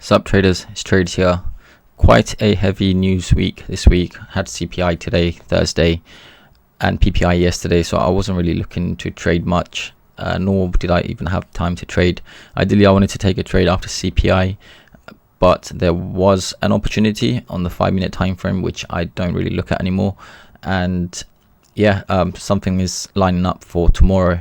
Sup traders, it's Trades here. Quite a heavy news week this week. Had CPI today, Thursday, and PPI yesterday, so I wasn't really looking to trade much, nor did I even have time to trade. Ideally, I wanted to take a trade after CPI, but there was an opportunity on the 5-minute time frame, which I don't really look at anymore. And yeah, something is lining up for tomorrow.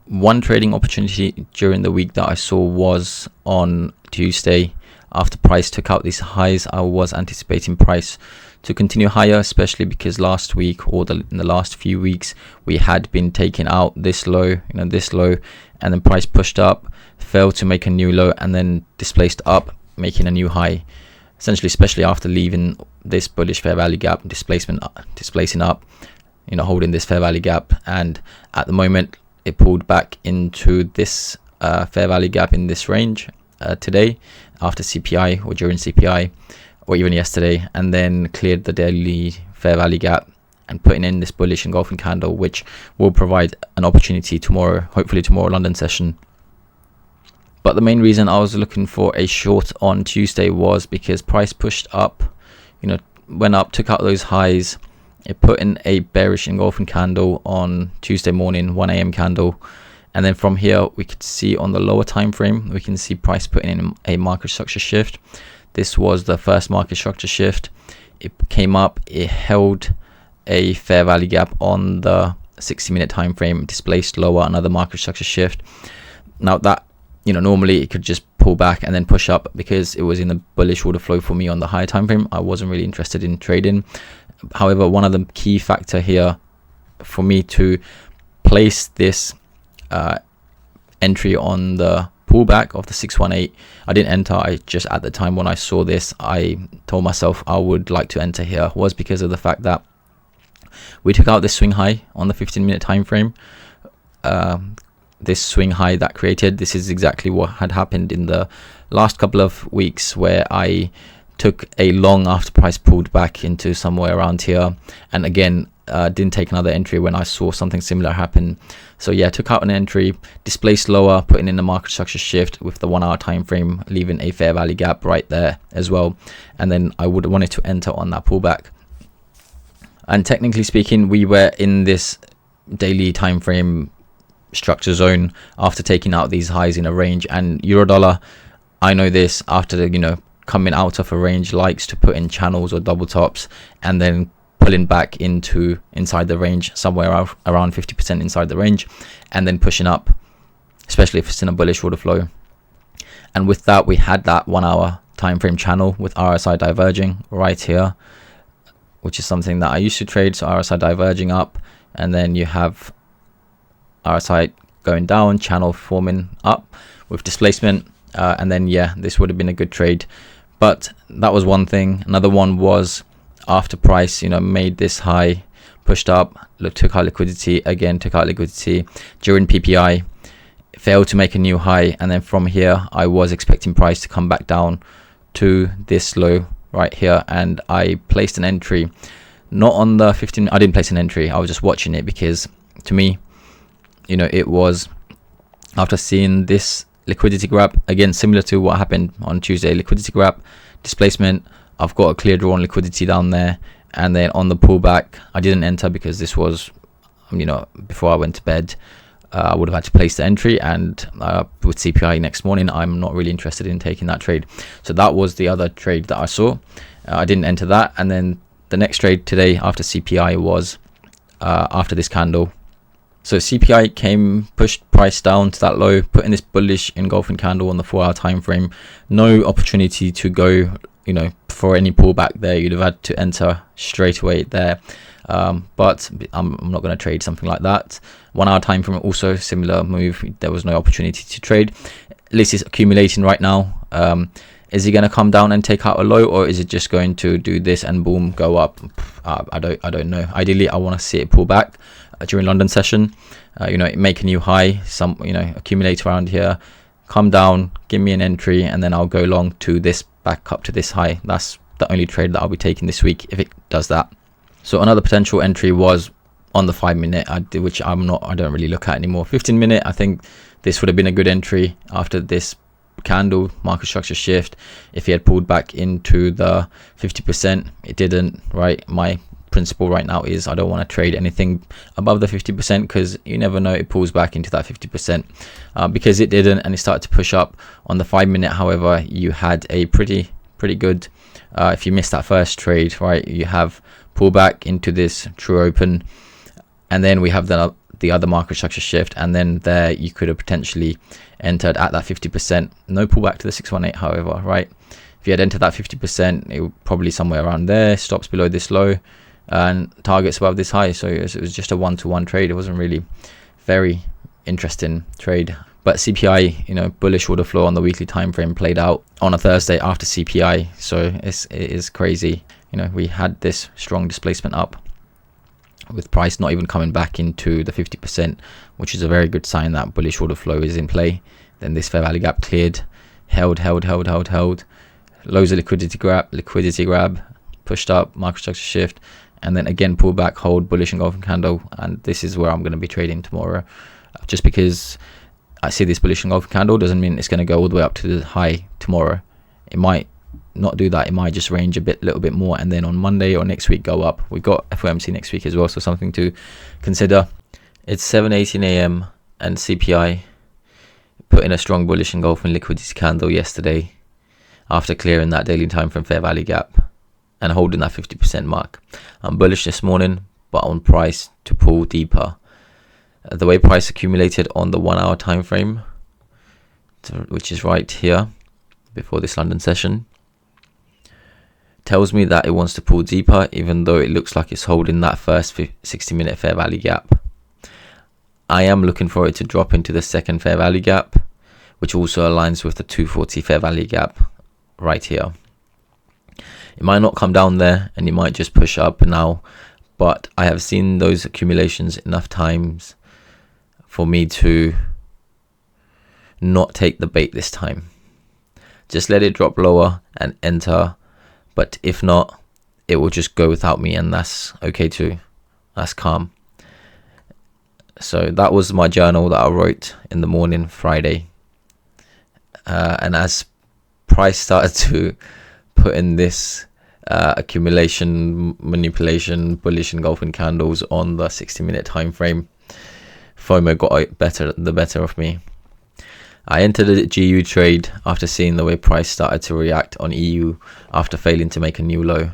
One trading opportunity during the week that I saw was on Tuesday. After price took out these highs, I was anticipating price to continue higher, especially because last week or in the last few weeks we had been taking out this low, this low, and then price pushed up, failed to make a new low, and then displaced up, making a new high. Essentially, especially after leaving this bullish fair value gap, displacing up, holding this fair value gap, and at the moment it pulled back into this fair value gap in this range today after CPI or during CPI or even yesterday, and then cleared the daily fair value gap and putting in this bullish engulfing candle, which will provide an opportunity tomorrow, hopefully tomorrow London session. But the main reason I was looking for a short on Tuesday was because price pushed up, went up, took out those highs. It put in a bearish engulfing candle on Tuesday morning, 1 a.m. candle. And then from here, we could see on the lower time frame, we can see price putting in a market structure shift. This was the first market structure shift. It came up, it held a fair value gap on the 60-minute time frame, displaced lower, another market structure shift. Now that, normally it could just pull back and then push up. Because it was in a bullish order flow for me on the higher time frame, I wasn't really interested in trading. However, one of the key factor here for me to place this entry on the pullback of the 618, I didn't enter. I just, at the time when I saw this, I told myself I would like to enter here, was because of the fact that we took out this swing high on the 15-minute time frame. This swing high that created, this is exactly what had happened in the last couple of weeks, where I took a long after price pulled back into somewhere around here, and again didn't take another entry when I saw something similar happen. So yeah, took out an entry, displaced lower, putting in a market structure shift with the 1 hour time frame, leaving a fair value gap right there as well, and then I would have wanted to enter on that pullback. And technically speaking, we were in this daily time frame structure zone after taking out these highs in a range, and euro dollar, I know this, after the coming out of a range, likes to put in channels or double tops and then pulling back inside the range, somewhere around 50% inside the range, and then pushing up, especially if it's in a bullish order flow. And with that, we had that 1 hour time frame channel with RSI diverging right here, which is something that I used to trade. So RSI diverging up, and then you have RSI going down, channel forming up with displacement, and then yeah, this would have been a good trade. But that was one thing. Another one was after price made this high, pushed up, took out liquidity, again took out liquidity during PPI, failed to make a new high, and then from here I was expecting price to come back down to this low right here, and I placed an entry, not on the 15. I didn't place an entry, I was just watching it, because to me, it was after seeing this liquidity grab, again similar to what happened on Tuesday, liquidity grab, displacement, I've got a clear draw on liquidity down there, and then on the pullback I didn't enter because this was before I went to bed. I would have had to place the entry, and with CPI next morning, I'm not really interested in taking that trade. So that was the other trade that I saw. I didn't enter that. And then the next trade today after CPI was after this candle. So CPI came, pushed price down to that low, put in this bullish engulfing candle on the 4 hour time frame. No opportunity to go for any pullback there. You'd have had to enter straight away there, but I'm not going to trade something like that. 1 hour time frame, also similar move. There was no opportunity to trade. At least it's accumulating right now. Is it going to come down and take out a low, or is it just going to do this and boom, go up? I don't know. Ideally, I want to see it pull back during London session, make a new high, accumulate around here, come down, give me an entry, and then I'll go long to this, back up to this high. That's the only trade that I'll be taking this week if it does that. So another potential entry was on the 5-minute, I don't really look at anymore. 15-minute, I think this would have been a good entry after this candle, market structure shift. If he had pulled back into the 50%, it didn't, right? My principle right now is I don't want to trade anything above the 50%, because you never know, it pulls back into that 50%, because it didn't, and it started to push up on the 5 minute. However, you had a pretty good, if you missed that first trade, right, you have pull back into this true open, and then we have the other market structure shift, and then there you could have potentially entered at that 50%. No pullback to the 618, however, right? If you had entered that 50%, it would probably somewhere around there, stops below this low and targets above this high. So it was just a one-to-one trade. It wasn't really very interesting trade. But CPI, you know, bullish order flow on the weekly time frame played out on a Thursday after CPI. So it is crazy. You know, we had this strong displacement up with price not even coming back into the 50%, which is a very good sign that bullish order flow is in play. Then this fair value gap cleared, held, loads of liquidity grab, pushed up, market structure shift, and then again pull back, hold, bullish engulfing candle. And this is where I'm going to be trading tomorrow. Just because I see this bullish engulfing candle doesn't mean it's going to go all the way up to the high tomorrow. It might not do that. It might just range a little bit more, and then on Monday or next week go up. We've got FOMC next week as well, so something to consider. It's 7:18 a.m. and CPI put in a strong bullish engulfing liquidity candle yesterday after clearing that daily time frame fair value gap and holding that 50% mark. I'm bullish this morning, but on price to pull deeper. The way price accumulated on the 1 hour time frame, which is right here before this London session, tells me that it wants to pull deeper, even though it looks like it's holding that first 60-minute fair value gap. I am looking for it to drop into the second fair value gap, which also aligns with the 240 fair value gap right here. It might not come down there, and it might just push up now, but I have seen those accumulations enough times for me to not take the bait this time. Just let it drop lower and enter. But if not, it will just go without me, and that's okay too. That's calm. So that was my journal that I wrote in the morning, Friday. And as price started to put in this accumulation, manipulation, bullish engulfing candles on the 60-minute time frame, FOMO got the better of me. I entered a GU trade after seeing the way price started to react on EU after failing to make a new low.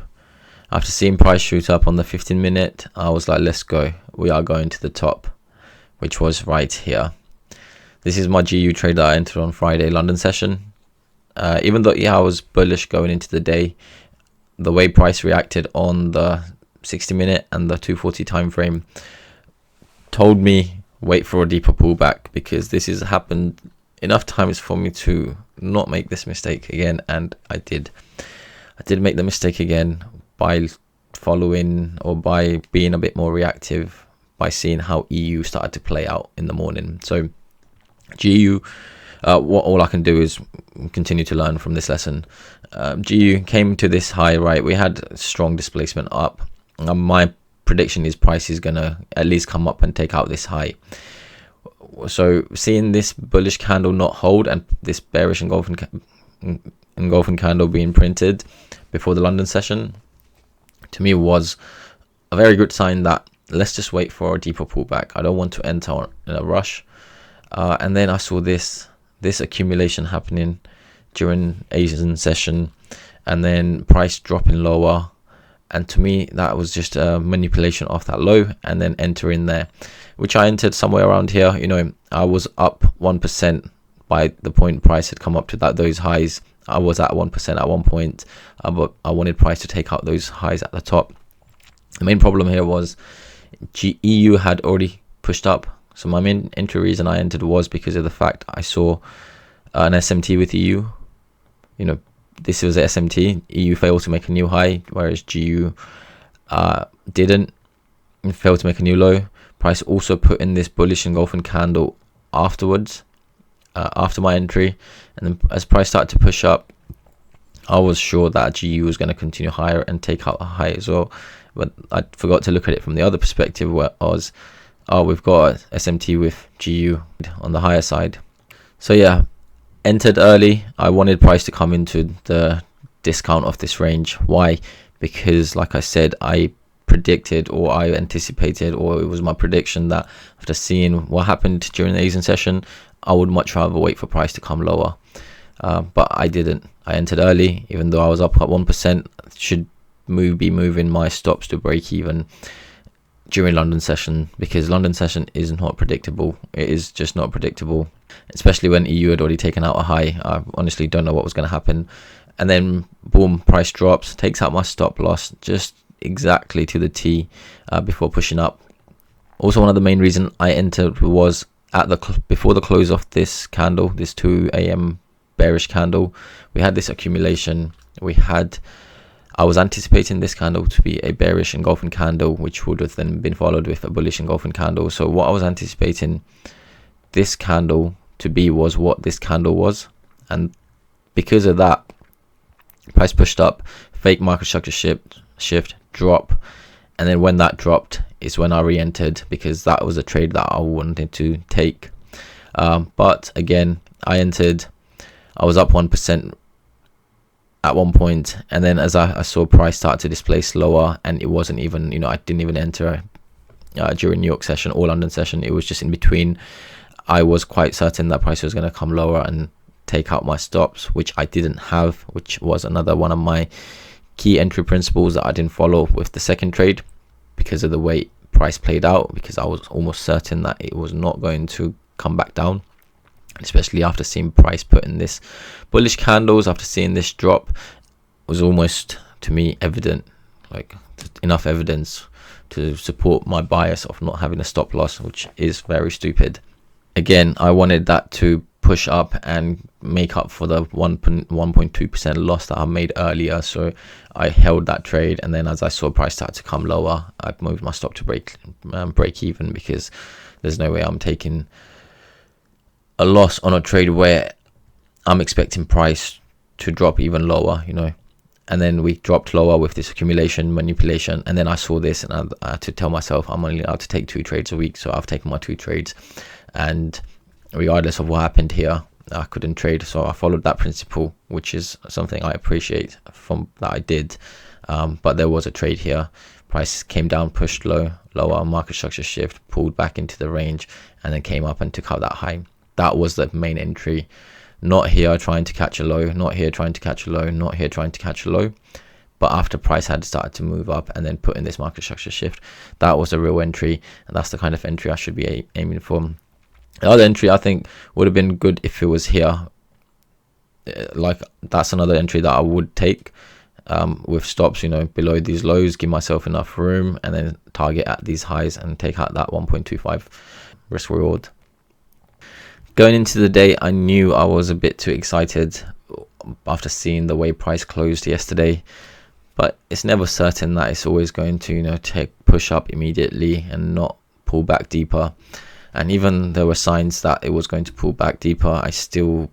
After seeing price shoot up on the 15-minute, I was like, let's go. We are going to the top, which was right here. This is my GU trade that I entered on Friday London session. Even though I was bullish going into the day, the way price reacted on the 60-minute and the 240 time frame told me wait for a deeper pullback, because this has happened enough times for me to not make this mistake again, and I did make the mistake again by following, or by being a bit more reactive, by seeing how EU started to play out in the morning. So GU, what all I can do is continue to learn from this lesson. GU came to this high, right? We had strong displacement up. My prediction is price is gonna at least come up and take out this high. So seeing this bullish candle not hold and this bearish engulfing candle being printed before the London session, to me was a very good sign that let's just wait for a deeper pullback. I don't want to enter in a rush. And then I saw this accumulation happening during Asian session, and then price dropping lower. And to me, that was just a manipulation off that low and then entering there, which I entered somewhere around here. You know, I was up 1% by the point price had come up to those highs. I was at 1% at one point, but I wanted price to take out those highs at the top. The main problem here was EU had already pushed up. So my main entry reason I entered was because of the fact I saw an SMT with EU. You know, this was a SMT. EU failed to make a new high, whereas GU didn't, and failed to make a new low. Price also put in this bullish engulfing candle afterwards, after my entry, and then as price started to push up, I was sure that GU was going to continue higher and take out a high as well. But I forgot to look at it from the other perspective, where I was, oh, we've got SMT with GU on the higher side. So yeah, entered early. I wanted price to come into the discount of this range. Why? Because like I said, I predicted, or I anticipated, or it was my prediction that after seeing what happened during the Asian session, I would much rather wait for price to come lower. But I didn't. I entered early, even though I was up at 1%. Should be moving my stops to break even during London session, because London session is not predictable. It is just not predictable, especially when EU had already taken out a high. I honestly don't know what was going to happen. And then boom, price drops, takes out my stop loss just exactly to the T before pushing up. Also, one of the main reasons I entered was at the before the close of this candle, this 2 a.m. bearish candle. We had this accumulation. I was anticipating this candle to be a bearish engulfing candle, which would have then been followed with a bullish engulfing candle. So what I was anticipating this candle to be was what this candle was, and because of that, price pushed up, fake market structure shift, drop, and then when that dropped is when I re-entered, because that was a trade that I wanted to take. But again, I entered, I was up 1% at one point, and then as I saw price start to displace lower, and it wasn't even, I didn't even enter during New York session or London session. It was just in between. I was quite certain that price was going to come lower and take out my stops, which I didn't have, which was another one of my key entry principles that I didn't follow with the second trade because of the way price played out, because I was almost certain that it was not going to come back down, especially after seeing price put in this bullish candles. After seeing this drop, was almost, to me, evident, like enough evidence to support my bias of not having a stop loss, which is very stupid. Again, I wanted that to push up and make up for the 1.2% loss that I made earlier, so I held that trade, and then as I saw price start to come lower, I moved my stop to break even, because there's no way I'm taking a loss on a trade where I'm expecting price to drop even lower, and then we dropped lower with this accumulation manipulation, and then I saw this, and I had to tell myself I'm only allowed to take 2 trades a week. So I've taken my 2 trades, and regardless of what happened here, I couldn't trade. So I followed that principle, which is something I appreciate from that I did. But there was a trade here. Price came down, pushed lower, market structure shift, pulled back into the range, and then came up and took out that high. That was the main entry. Not here trying to catch a low, not here trying to catch a low, not here trying to catch a low. But after price had started to move up and then put in this market structure shift, that was a real entry, and that's the kind of entry I should be aiming for. The other entry I think would have been good if it was here. Like, that's another entry that I would take with stops, below these lows, give myself enough room, and then target at these highs and take out that 1.25 risk reward. Going into the day, I knew I was a bit too excited after seeing the way price closed yesterday, but it's never certain that it's always going to push up immediately and not pull back deeper. And even there were signs that it was going to pull back deeper, I still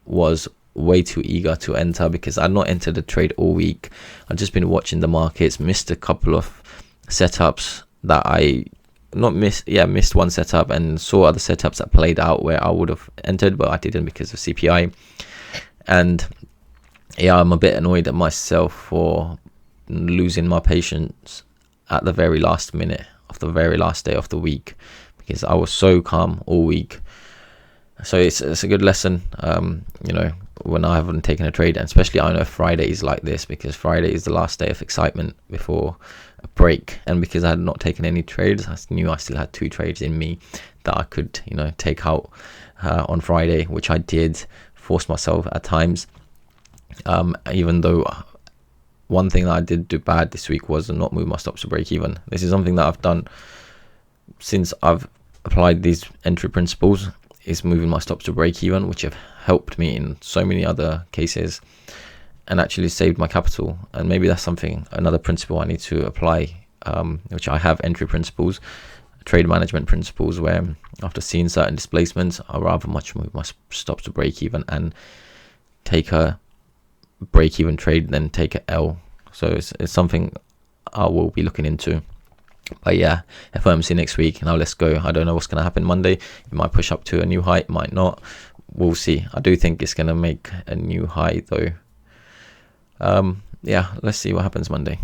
was way too eager to enter, because I'd not entered a trade all week. I've just been watching the markets, missed a couple of setups that I missed one setup, and saw other setups that played out where I would have entered, but I didn't because of CPI. And I'm a bit annoyed at myself for losing my patience at the very last minute of the very last day of the week, because I was so calm all week. So it's a good lesson, when I haven't taken a trade, and especially I know Friday is like this, because Friday is the last day of excitement before a break, and because I had not taken any trades, I knew I still had 2 trades in me that I could take out on Friday, which I did, force myself at times, even though one thing that I did do bad this week was not move my stops to break even. This is something that I've done since I've applied these entry principles, is moving my stops to break even, which have helped me in so many other cases and actually saved my capital. And maybe that's another principle I need to apply, which I have entry principles, trade management principles, where after seeing certain displacements, I rather much move my stops to break even and take a break even trade than take a L. So it's something I will be looking into. But yeah, FOMC next week. Now let's go. I don't know what's going to happen Monday. It might push up to a new height, might not. we'll see. I do think it's going to make a new high though. Yeah, let's see what happens Monday.